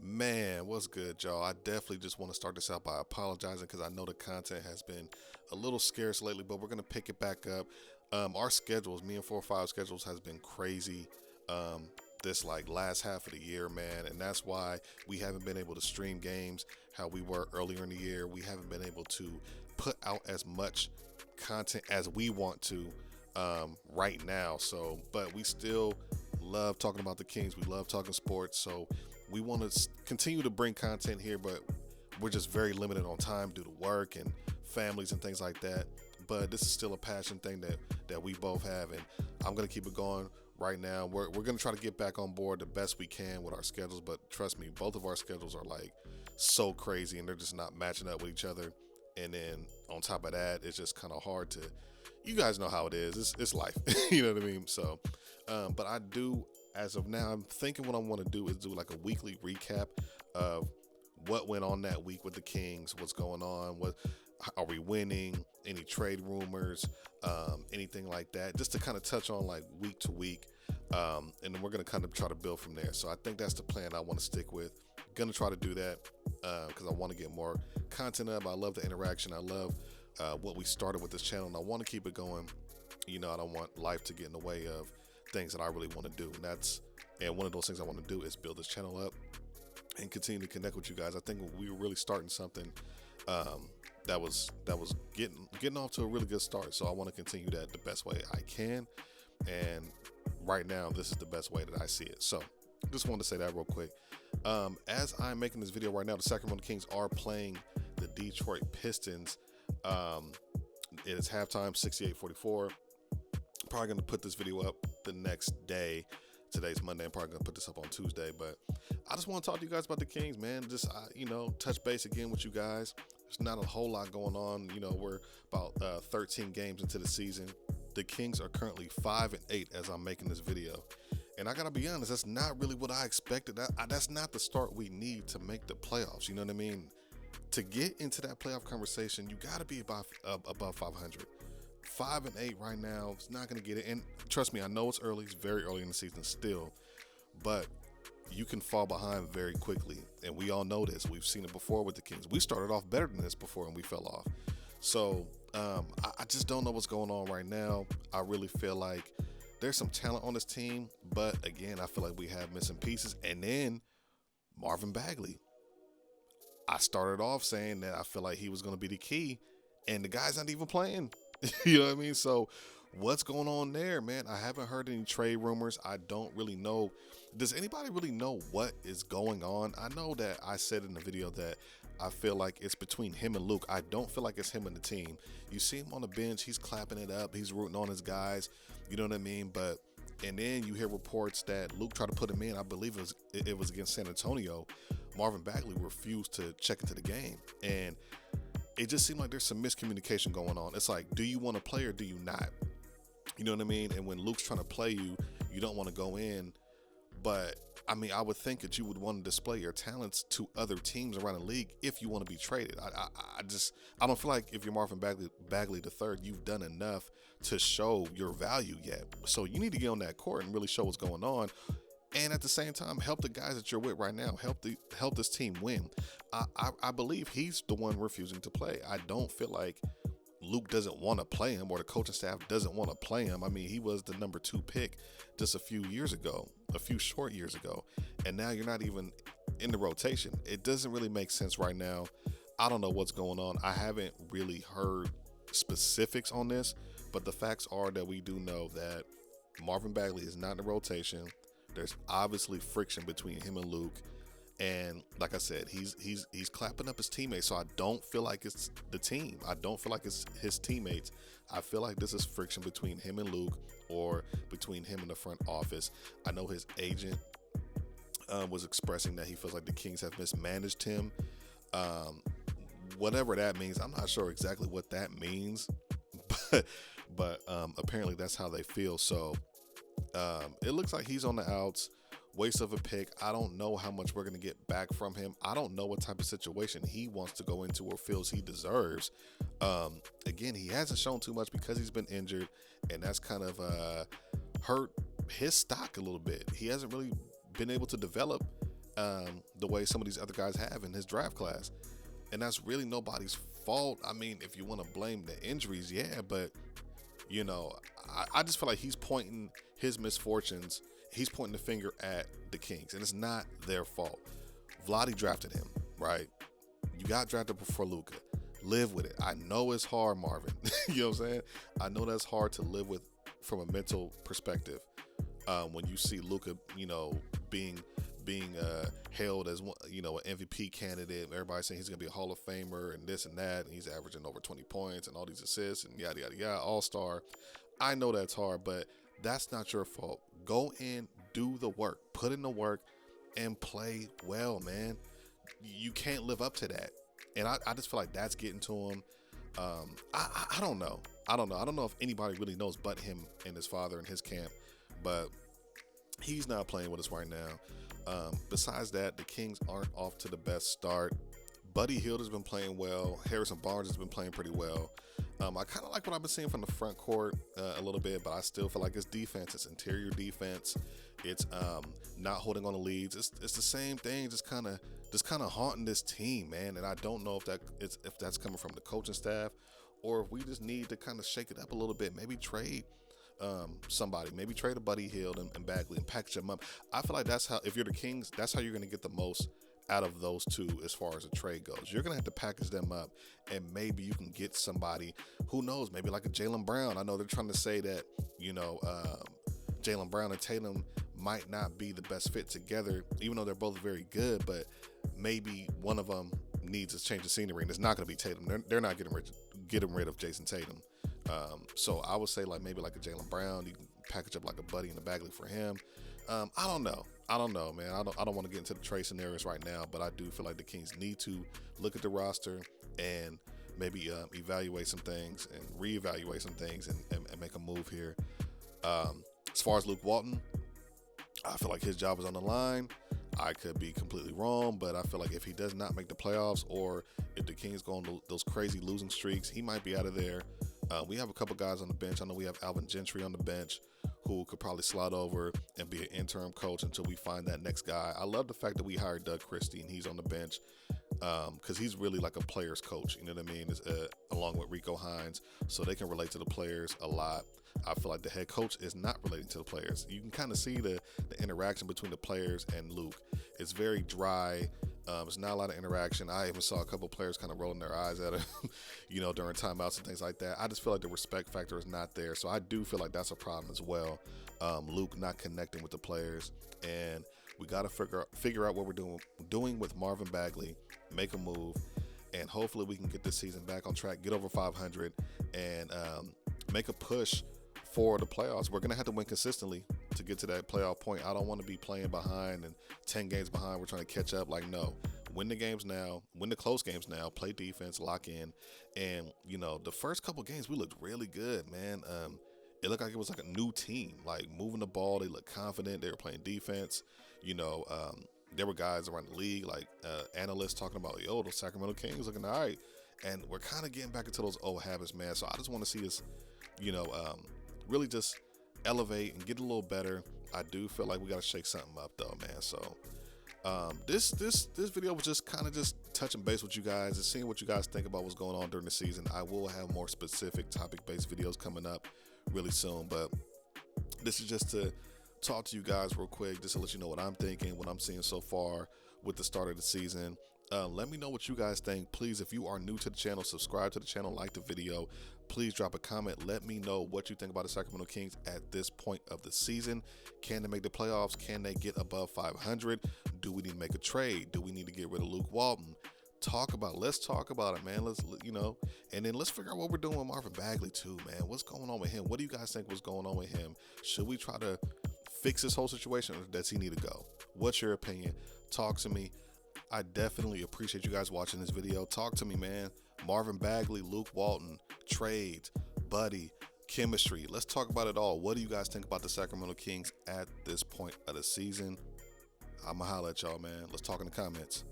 Man, what's good, y'all? I definitely just want to start this out by apologizing because I know the content has been a little scarce lately, but we're gonna pick it back up. Our schedules, me and 4 or 5 schedules, has been crazy. This like last half of the year, man, and that's why we haven't been able to stream games how we were earlier in the year. We haven't been able to put out as much content as we want to right now. So, but we still love talking about the Kings. We love talking sports. So we want to continue to bring content here, but we're just very limited on time due to work and families and things like that. But this is still a passion thing that we both have, and I'm gonna keep it going right now. We're gonna try to get back on board the best we can with our schedules, but trust me, both of our schedules are like so crazy, and they're just not matching up with each other. And then on top of that, it's just kind of hard to. You guys know how it is. It's life. You know what I mean? So, but I do, as of now, I'm thinking what I want to do is do like a weekly recap of what went on that week with the Kings, what's going on, what are we winning, any trade rumors, anything like that, just to kind of touch on like week to week. And then we're going to kind of try to build from there. So I think that's the plan I want to stick with. Going to try to do that because I want to get more content up. I love the interaction. I love what we started with this channel, and I want to keep it going. You know, I don't want life to get in the way of things that I really want to do. And one of those things I want to do is build this channel up and continue to connect with you guys. I think we were really starting something that was getting off to a really good start. So I want to continue that the best way I can. And right now, this is the best way that I see it. So just wanted to say that real quick. As I'm making this video right now, the Sacramento Kings are playing the Detroit Pistons. It is halftime, 68-44. Probably going to put this video up the next day. Today's Monday. I'm probably going to put this up on Tuesday. But I just want to talk to you guys about the Kings, man. Just, touch base again with you guys. There's not a whole lot going on. You know, we're about 13 games into the season. The Kings are currently 5-8 as I'm making this video. And I got to be honest, that's not really what I expected. That's not the start we need to make the playoffs. You know what I mean? To get into that playoff conversation, you got to be above 500. 5-8 right now, it's not going to get it. And trust me, I know it's early. It's very early in the season still. But you can fall behind very quickly. And we all know this. We've seen it before with the Kings. We started off better than this before and we fell off. So I just don't know what's going on right now. I really feel like there's some talent on this team. But again, I feel like we have missing pieces. And then Marvin Bagley. I started off saying that I feel like he was going to be the key. And the guy's not even playing. You know what I mean? So what's going on there, man? I haven't heard any trade rumors. I don't really know. Does anybody really know what is going on? I know that I said in the video that I feel like it's between him and Luke. I don't feel like it's him and the team. You see him on the bench. He's clapping it up. He's rooting on his guys. You know what I mean? And then you hear reports that Luke tried to put him in. I believe it was against San Antonio. Marvin Bagley refused to check into the game. And it just seemed like there's some miscommunication going on. It's like, do you want to play or do you not? You know what I mean? And when Luke's trying to play you, you don't want to go in. But, I mean, I would think that you would want to display your talents to other teams around the league if you want to be traded. I don't feel like if you're Marvin Bagley III, you've done enough to show your value yet. So you need to get on that court and really show what's going on. And at the same time, help the guys that you're with right now. Help this team win. I believe he's the one refusing to play. I don't feel like Luke doesn't want to play him or the coaching staff doesn't want to play him. I mean, he was the number 2 pick just a few short years ago. And now you're not even in the rotation. It doesn't really make sense right now. I don't know what's going on. I haven't really heard specifics on this, but the facts are that we do know that Marvin Bagley is not in the rotation. There's obviously friction between him and Luke. And like I said, he's clapping up his teammates. So I don't feel like it's the team. I don't feel like it's his teammates. I feel like this is friction between him and Luke or between him and the front office. I know his agent was expressing that he feels like the Kings have mismanaged him. Whatever that means, I'm not sure exactly what that means. But apparently that's how they feel. So it looks like he's on the outs. Waste of a pick. I don't know how much we're going to get back from him. I don't know what type of situation he wants to go into or feels he deserves. Again, he hasn't shown too much because he's been injured, and that's kind of hurt his stock a little bit. He hasn't really been able to develop the way some of these other guys have in his draft class. And that's really nobody's fault. I mean, if you want to blame the injuries, yeah, but I just feel like he's pointing his misfortunes. He's pointing the finger at the Kings, and it's not their fault. Vlade drafted him, right? You got drafted before Luka. Live with it. I know it's hard, Marvin. You know what I'm saying? I know that's hard to live with from a mental perspective. When you see Luka, being hailed as one, an MVP candidate. Everybody's saying he's gonna be a Hall of Famer and this and that, and he's averaging over 20 points and all these assists and yada yada yada, all-star. I know that's hard, but that's not your fault. Go in, do the work, put in the work, and play well, man. You can't live up to that, and I just feel like that's getting to him. I don't know. I don't know if anybody really knows but him and his father and his camp, but he's not playing with us right now. Besides that, the Kings aren't off to the best start. Buddy Hield has been playing well. Harrison Barnes has been playing pretty well. I kind of like what I've been seeing from the front court a little bit, but I still feel like it's defense. It's interior defense. It's not holding on to leads. It's the same thing, just kind of haunting this team, man. And I don't know if that's coming from the coaching staff, or if we just need to kind of shake it up a little bit. Maybe trade somebody. Maybe trade a Buddy Hield and Bagley and package them up. I feel like that's how, if you're the Kings, that's how you're going to get the most out of those two as far as the trade goes. You're going to have to package them up, and maybe you can get somebody, who knows, maybe like a Jaylen Brown. I know they're trying to say that, Jaylen Brown and Tatum might not be the best fit together, even though they're both very good, but maybe one of them needs a change of scenery, and it's not going to be Tatum. They're not getting rid of Jason Tatum. So I would say maybe like a Jaylen Brown. You can package up like a Buddy and a Bagley for him. I don't know, man. I don't want to get into the trade scenarios right now, but I do feel like the Kings need to look at the roster and maybe evaluate some things and reevaluate some things and make a move here. As far as Luke Walton, I feel like his job is on the line. I could be completely wrong, but I feel like if he does not make the playoffs, or if the Kings go on those crazy losing streaks, he might be out of there. We have a couple guys on the bench. I know we have Alvin Gentry on the bench, who could probably slide over and be an interim coach until we find that next guy. I love the fact that we hired Doug Christie and he's on the bench, because he's really like a player's coach, you know what I mean, along with Rico Hines, so they can relate to the players a lot. I feel like the head coach is not relating to the players. You can kind of see the interaction between the players and Luke. It's very dry. It's not a lot of interaction. I even saw a couple players kind of rolling their eyes at him, during timeouts and things like that. I just feel like the respect factor is not there. So I do feel like that's a problem as well. Luke not connecting with the players, and we got to figure out what we're doing with Marvin Bagley, make a move, and hopefully we can get this season back on track, get over 500, and make a push for the playoffs. We're going to have to win consistently to get to that playoff point. I don't want to be playing behind and 10 games behind. We're trying to catch up. No, win the games now, win the close games now, play defense, lock in. And, the first couple games, we looked really good, man. It looked like it was like a new team, moving the ball. They looked confident. They were playing defense. There were guys around the league, analysts talking about, the Sacramento Kings looking all right. And we're kind of getting back into those old habits, man. So I just want to see us, really just elevate and get a little better. I do feel like we got to shake something up though, man. So this video was just kind of just touching base with you guys and seeing what you guys think about what's going on during the season. I will have more specific topic-based videos coming up really soon, but this is just to talk to you guys real quick, just to let you know what I'm thinking, what I'm seeing so far with the start of the season. Let me know what you guys think. Please, if you are new to the channel, subscribe to the channel, like the video. Please drop a comment. Let me know what you think about the Sacramento Kings at this point of the season. Can they make the playoffs? Can they get above 500? Do we need to make a trade? Do we need to get rid of Luke Walton? Let's talk about it, man. And then let's figure out what we're doing with Marvin Bagley too, man. What's going on with him? What do you guys think was going on with him? Should we try to fix this whole situation, or does he need to go? What's your opinion? Talk to me. I definitely appreciate you guys watching this video. Talk to me, man. Marvin Bagley, Luke Walton, trades, Buddy, chemistry. Let's talk about it all. What do you guys think about the Sacramento Kings at this point of the season? I'm going to holler at y'all, man. Let's talk in the comments.